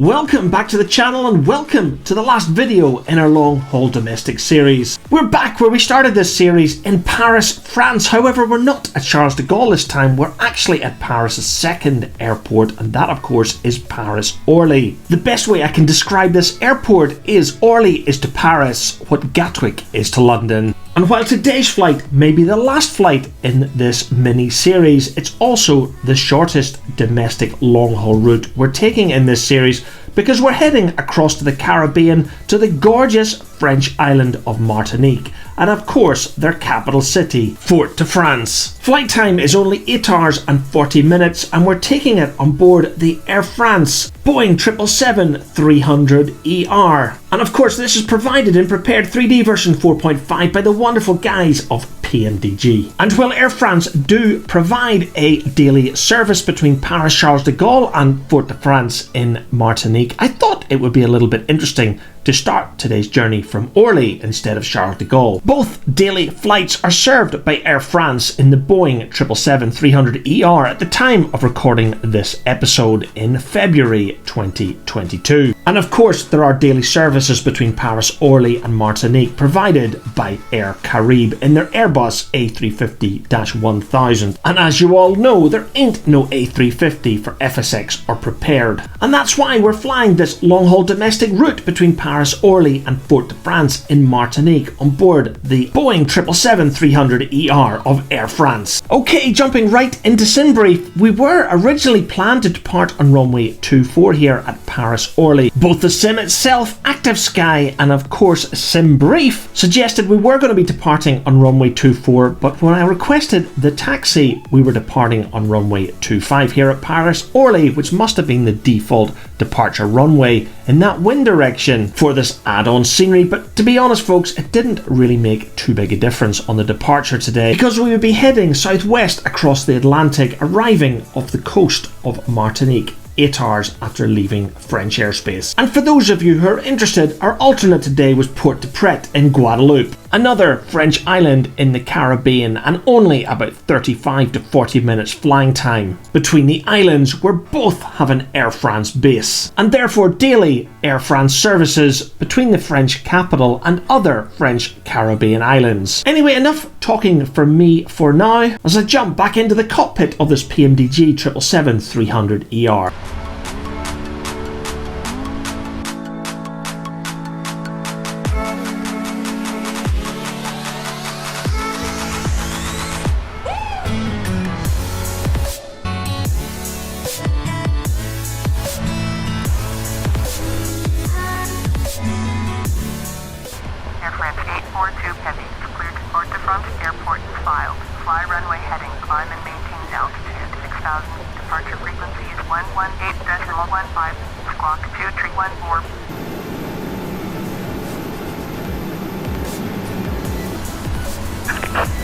Welcome back to the channel and welcome to the last video in our long-haul domestic series. We're back where we started this series in Paris, France. However, we're not at Charles de Gaulle this time. We're actually at Paris' second airport, and that of course is Paris Orly. The best way I can describe this airport is Orly is to Paris what Gatwick is to London. And while today's flight may be the last flight in this mini-series, it's also the shortest domestic long-haul route we're taking in this series because we're heading across to the Caribbean to the gorgeous French island of Martinique and of course their capital city, Fort-de-France. Flight time is only 8 hours and 40 minutes and we're taking it on board the Air France Boeing 777-300ER. And of course this is provided in prepared 3D version 4.5 by the wonderful guys of PMDG. And while Air France do provide a daily service between Paris Charles de Gaulle and Fort-de-France in Martinique, I thought it would be a little bit interesting to start today's journey from Orly instead of Charles de Gaulle. Both daily flights are served by Air France in the Boeing 777-300ER at the time of recording this episode in February 2022. And of course there are daily services between Paris Orly and Martinique provided by Air Carib in their Airbus A350-1000. And as you all know, there ain't no A350 for FSX or prepared. And that's why we're flying this long-haul domestic route between Paris Orly and Fort-de-France in Martinique on board the Boeing 777-300ER of Air France. Okay, jumping right into sim brief, we were originally planned to depart on runway 24 here at Paris Orly. Both the sim itself, Active Sky, and of course sim brief suggested we were going to be departing on runway 24, but when I requested the taxi, we were departing on runway 25 here at Paris Orly, which must have been the default departure runway in that wind direction for this add-on scenery. But to be honest folks, it didn't really make too big a difference on the departure today because we would be heading southwest across the Atlantic, arriving off the coast of Martinique 8 hours after leaving French airspace. And for those of you who are interested, our alternate today was Port-de-Pret in Guadeloupe, another French island in the Caribbean, and only about 35 to 40 minutes flying time between the islands where both have an Air France base, and therefore daily Air France services between the French capital and other French Caribbean islands. Anyway, enough talking from me for now as I jump back into the cockpit of this PMDG 777-300ER.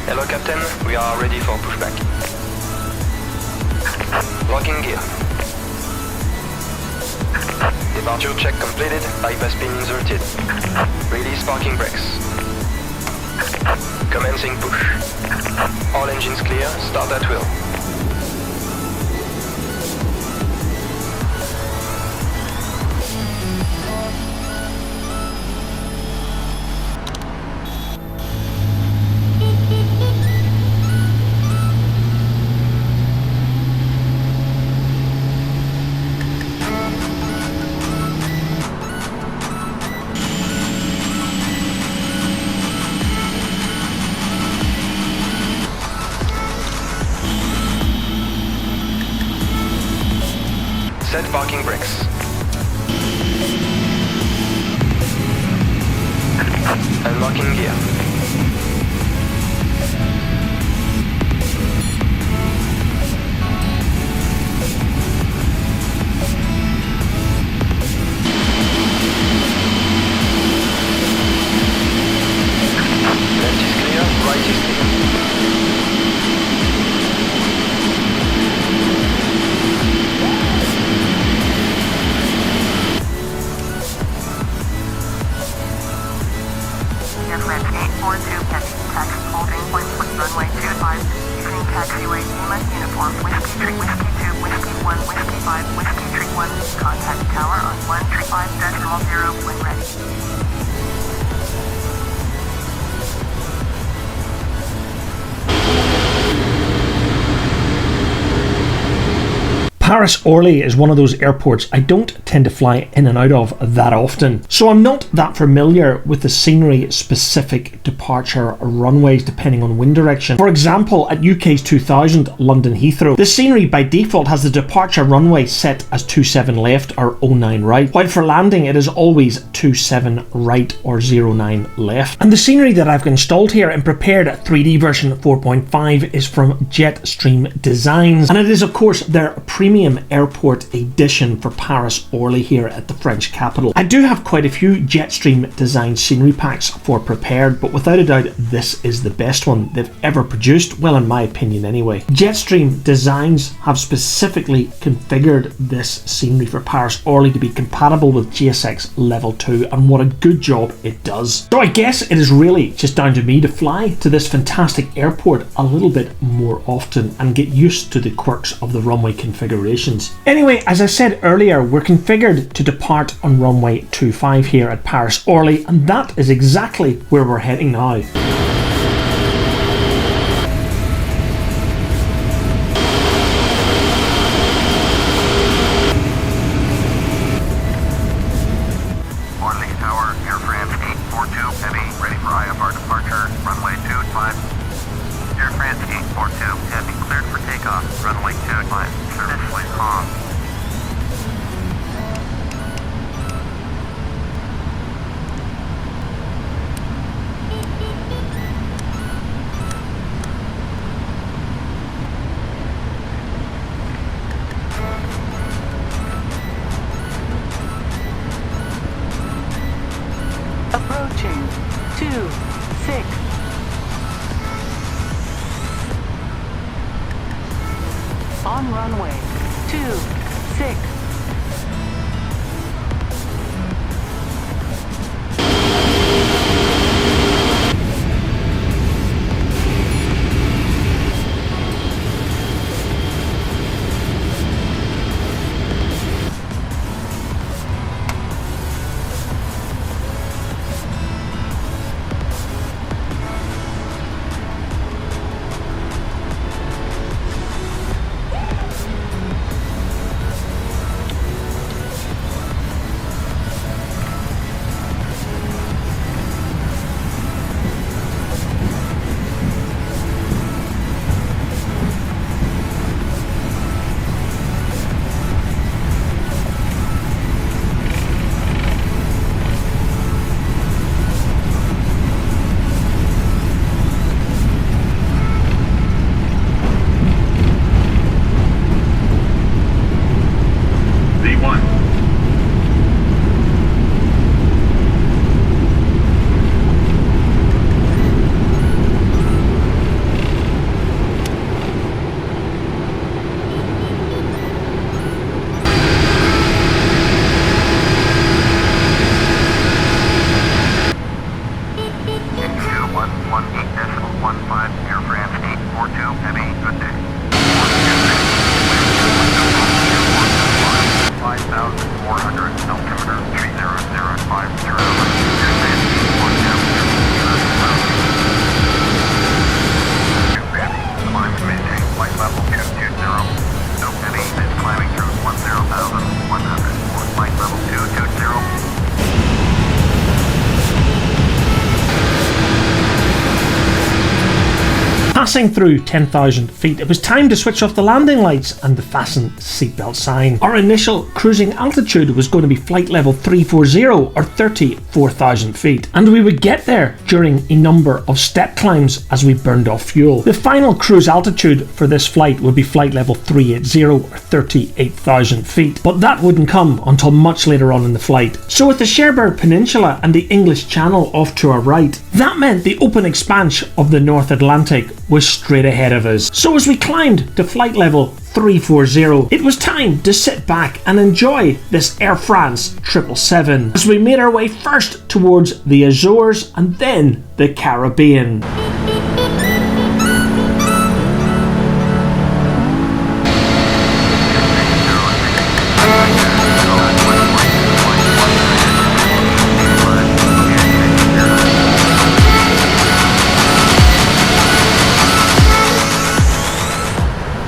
Hello Captain, we are ready for pushback. Locking gear. Departure check completed, bypass pin inserted. Release parking brakes. Commencing push. All engines clear, start at will. Set parking brakes. Unlocking gear. Left is clear, right is clear. Taxiway Lima, uniform, Whiskey 3, Whiskey 2, Whiskey 1, Whiskey 5, Whiskey 3. 1, contact tower on 135.0 when ready. Paris Orly is one of those airports I don't tend to fly in and out of that often, so I'm not that familiar with the scenery specific departure runways depending on wind direction. For example, at UK's 2000 London Heathrow, the scenery by default has the departure runway set as 27 left or 09 right, while for landing it is always 27 right or 09 left. And the scenery that I've installed here and prepared at 3D version 4.5 is from JETSTREAM Designs, and it is of course their premium airport edition for Paris Orly here at the French capital. I do have quite a few JETSTREAM design scenery packs for prepared, but without a doubt this is the best one they've ever produced, well in my opinion anyway. JETSTREAM Designs have specifically configured this scenery for Paris Orly to be compatible with GSX Level 2, and what a good job it does. So I guess it is really just down to me to fly to this fantastic airport a little bit more often and get used to the quirks of the runway configuration. Anyway, as I said earlier, we're configured to depart on runway 25 here at Paris Orly, and that is exactly where we're heading now. Orly Tower, Air France 842 Heavy, ready for IFR departure, runway 25. Air France 842 Heavy, cleared for takeoff, runway 25. Service way calm. Approaching 26. On runway 26. Passing through 10,000 feet, it was time to switch off the landing lights and the fasten seatbelt sign. Our initial cruising altitude was going to be flight level 340 or 34,000 feet, and we would get there during a number of step climbs as we burned off fuel. The final cruise altitude for this flight would be flight level 380 or 38,000 feet, but that wouldn't come until much later on in the flight. So with the Cherbourg Peninsula and the English Channel off to our right, that meant the open expanse of the North Atlantic was straight ahead of us. So as we climbed to flight level 340, it was time to sit back and enjoy this Air France 777 as we made our way first towards the Azores and then the Caribbean.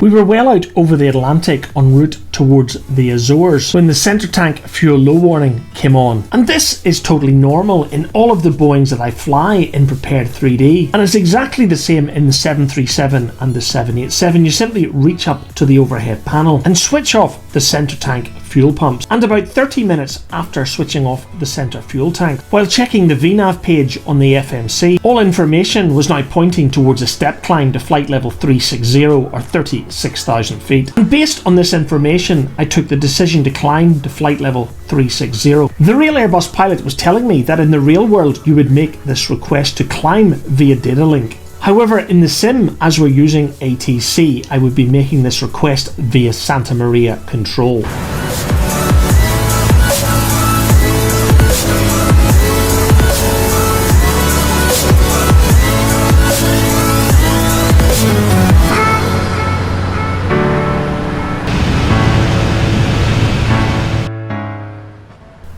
We were well out over the Atlantic en route towards the Azores when the centre tank fuel low warning came on. And this is totally normal in all of the Boeings that I fly in prepared 3D, and it's exactly the same in the 737 and the 787. You simply reach up to the overhead panel and switch off the centre tank fuel pumps, and about 30 minutes after switching off the centre fuel tank, while checking the VNAV page on the FMC, all information was now pointing towards a step climb to flight level 360 or 36,000 feet. And based on this information, I took the decision to climb to flight level 360. The real Airbus pilot was telling me that in the real world you would make this request to climb via data link. However, in the sim, as we're using ATC, I would be making this request via Santa Maria control.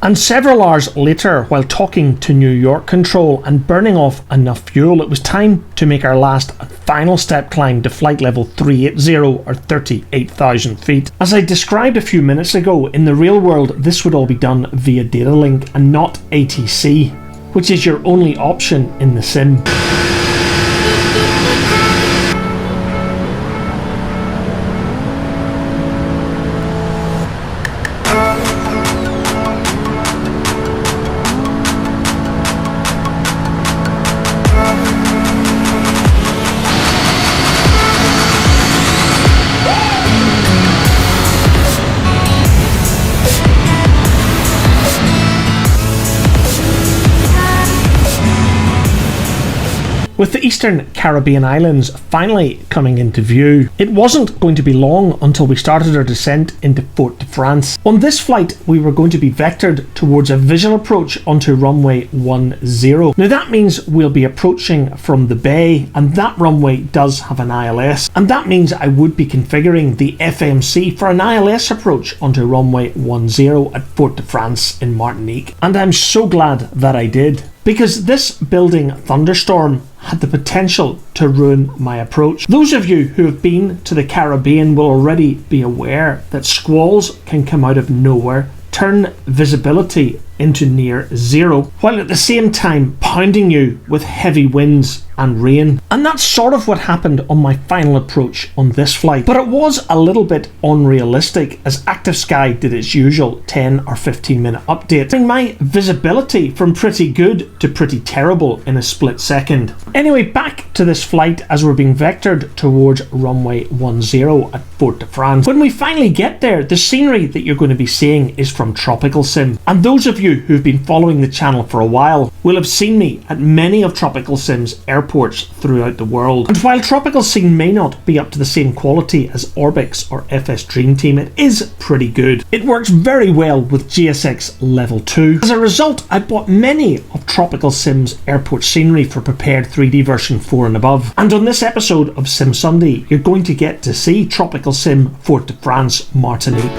And several hours later, while talking to New York control and burning off enough fuel, it was time to make our last and final step climb to flight level 380 or 38,000 feet. As I described a few minutes ago, in the real world this would all be done via data link and not ATC, which is your only option in the sim. With the Eastern Caribbean islands finally coming into view, it wasn't going to be long until we started our descent into Port-de-France. On this flight, we were going to be vectored towards a visual approach onto runway 10. Now that means we'll be approaching from the bay, and that runway does have an ILS, and that means I would be configuring the FMC for an ILS approach onto runway 10 at Port-de-France in Martinique. And I'm so glad that I did, because this building thunderstorm had the potential to ruin my approach. Those of you who have been to the Caribbean will already be aware that squalls can come out of nowhere, turn visibility into near zero, while at the same time pounding you with heavy winds and rain. And that's sort of what happened on my final approach on this flight. But it was a little bit unrealistic, as Active Sky did its usual 10 or 15 minute update, bringing my visibility from pretty good to pretty terrible in a split second. Anyway, back to this flight as we're being vectored towards runway 10 at Port-de-France. When we finally get there, the scenery that you're going to be seeing is from TropicalSim. And those of you who've been following the channel for a while will have seen me at many of TropicalSim's airports throughout the world. And while TropicalSim may not be up to the same quality as Orbx or FS Dream Team, it is pretty good. It works very well with GSX Level 2. As a result, I bought many of TropicalSim's airport scenery for prepared 3D version 4 and above. And on this episode of Sim Sunday, you're going to get to see TropicalSim Port-de-France Martinique.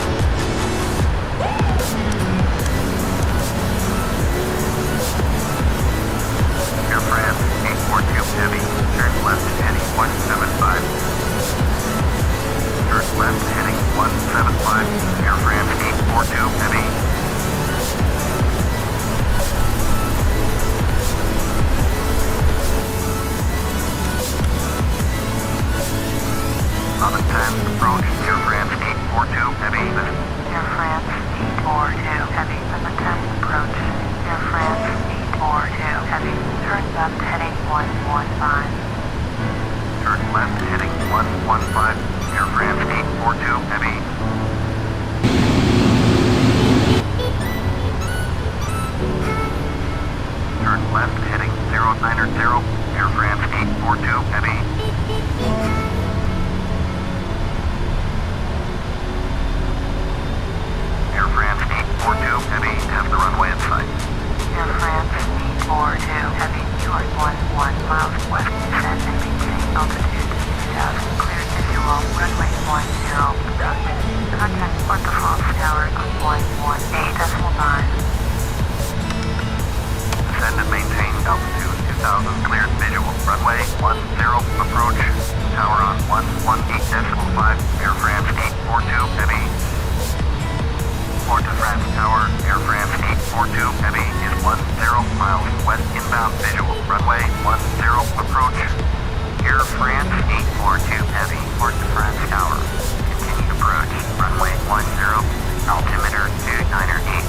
Descend and maintain altitude 3000 cleared visual. Runway 10 approach. Tower on 118.5. Air France 842 heavy. Port de France Tower, Air France 842 heavy is 10 miles west inbound visual. Runway 10 approach. Air France 842 heavy, Port de France Tower. Continued approach. Runway 10, altimeter 2988.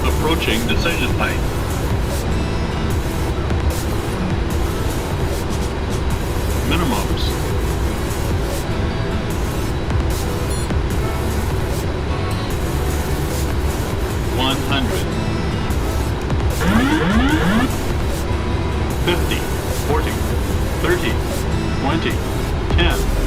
Approaching decision height. Minimums. $100. 50, 40, 30, 20, 10.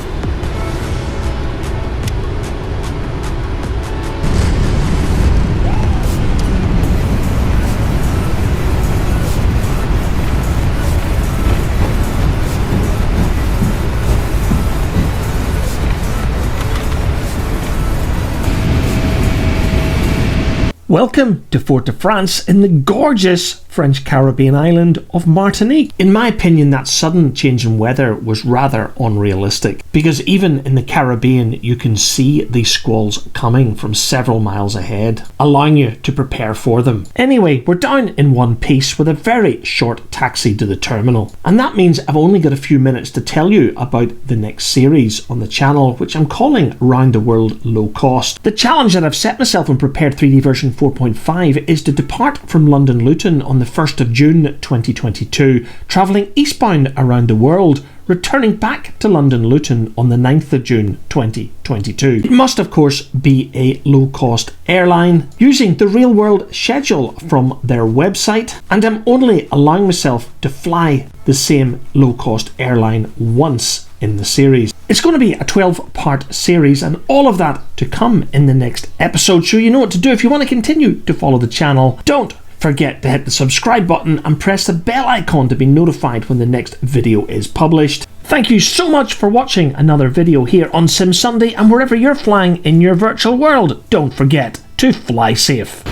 Welcome to Fort de France in the gorgeous French Caribbean island of Martinique. In my opinion, that sudden change in weather was rather unrealistic, because even in the Caribbean you can see these squalls coming from several miles ahead, allowing you to prepare for them. Anyway, we're down in one piece with a very short taxi to the terminal, and that means I've only got a few minutes to tell you about the next series on the channel, which I'm calling Round the World Low Cost. The challenge that I've set myself in Prepared 3D version 4.5 is to depart from London Luton on the 1st of June 2022, travelling eastbound around the world, returning back to London Luton on the 9th of June 2022. It must of course be a low-cost airline, using the real-world schedule from their website, and I'm only allowing myself to fly the same low-cost airline once in the series. It's going to be a 12-part series, and all of that to come in the next episode, so you know what to do if you want to continue to follow the channel. Don't forget to hit the subscribe button and press the bell icon to be notified when the next video is published. Thank you so much for watching another video here on Sim Sunday, and wherever you're flying in your virtual world, don't forget to fly safe.